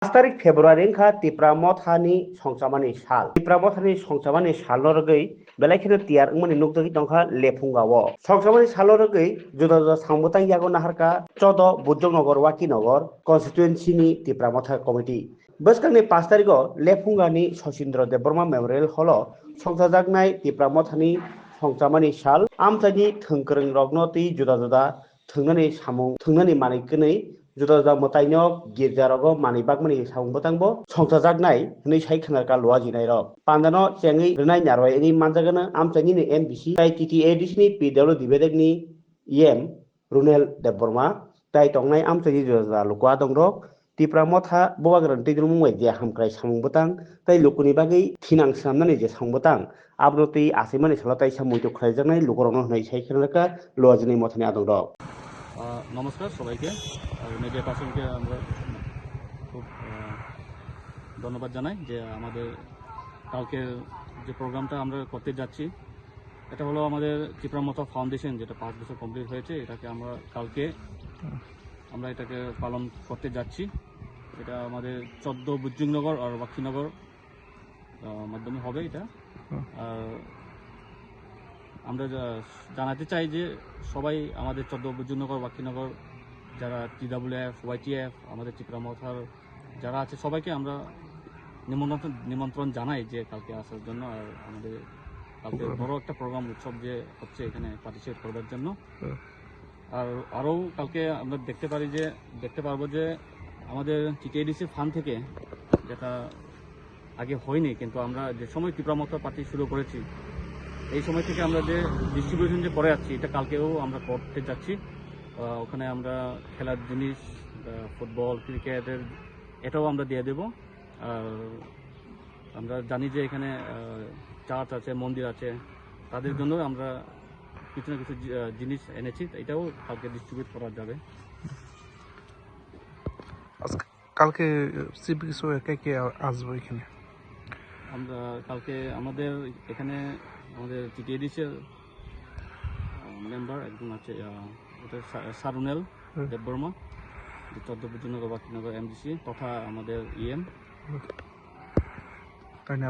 5 तारिख फेब्रुवारि खा तिप्रामथानि संसामानि साल तिप्रामथानि संसामानि साल रगै बेलाइखिनो तियार मनि नुकदगि तंखा लेफुंगावो संसामानि साल रगै जुदा जुदा सांबतां यागो नाहारका 14 बुद्धनगर वाकिनगर कन्स्टिट्युएन्सि नि तिप्रामथा कमिटि बसकांनि 5 तारिख लेफुंगानि सचिन्द्र देबबर्मा मेमोरियल हल संसाजागनाय तिप्रामथानि संसामानि साल आमथानि थोंगोरों रगनो ति जुदा जुदा थोंनानि सामुं थोंनानि मानिकनै जुदा जुदा मताइनो गिर्जारगो मानिबागमनि सामुंबतांबो संसाजागनाय नै साइ खानारका लुआ जिनाय रग पान्दानो चेंगै रनाय नारवाय नि मानजागोनो आमथानि नि एमबिसि ताइ टीटीएडीसी नि पीडब्ल्यू दिबेदकनि इएम रुनेल देबबर्मा ताइ तंनाय आमथानि जुदा जुदा लुकुआ दंरग तिप्रामथा बवागरन तैद्रुमुंगै जे हामक्राय सामुंबतां ताइ लुकुनि बागै थिनां सामनानै जे सामुंबतां आब्रति आसिमानि सालाताइ सामुइतो खायजानाय लुकरनो होनाय साइ खानारका लुआ जिनाय मथानि आदं रग নমস্কার সবাইকে আর মিডিয়া পার্সনকে আমরা খুব ধন্যবাদ জানাই যে আমাদের কালকের যে প্রোগ্রামটা আমরা করতে যাচ্ছি এটা হলো আমাদের তিপ্রামথা ফাউন্ডেশন যেটা 5 বছর কমপ্লিট হয়েছে এটাকে আমরা কালকে এটাকে পালন করতে যাচ্ছি। এটা আমাদের 14 বুজ্জুংনগর আর ওয়াকিনগর মাধ্যমে হবে এটা। আর আমরা জানাতে চাই যে সবাই আমাদের 14 বুজ্জুংনগর ওয়াকিনগর যারা টিডব্লিউএফ ওয়াইটিএফ আমাদের তিপ্রামথার যারা আছে সবাইকে আমরা নিমন্ত্রণ জানাই যে কালকে আসার জন্য। আর আমাদের কালকে বড় একটা প্রোগ্রাম উৎসব যে হচ্ছে এখানে পার্টিসিপেট করবার জন্য। আর আরও কালকে আমরা দেখতে পারবো যে আমাদের টিটিএডিসি ফান্ড থেকে যেটা আগে হয়নি কিন্তু আমরা যে সময় তিপ্রামথা পার্টি শুরু করেছি এই সময় থেকে আমরা যে ডিস্ট্রিবিউশন যে করে যাচ্ছি এটা কালকেও আমরা করতে যাচ্ছি। ওখানে আমরা খেলার জিনিস ফুটবল ক্রিকেটের এটাও আমরা দিয়ে দেব। আর আমরা জানি যে এখানে চার্চ আছে মন্দির আছে তাদের জন্য আমরা কিছু না কিছু জিনিস এনেছি এটাও কালকে ডিস্ট্রিবিউট করা যাবে। কালকে চিফ কিছু কে আসবো এখানে আমরা কালকে আমাদের এখানে আমাদের টিটিএডিসির মেম্বার একজন আছে এটা সারুনেল দেববর্মা 14 বুজ্জুংনগর ওয়াকিনগর এমডিসি তথা আমাদের ইএম তাই না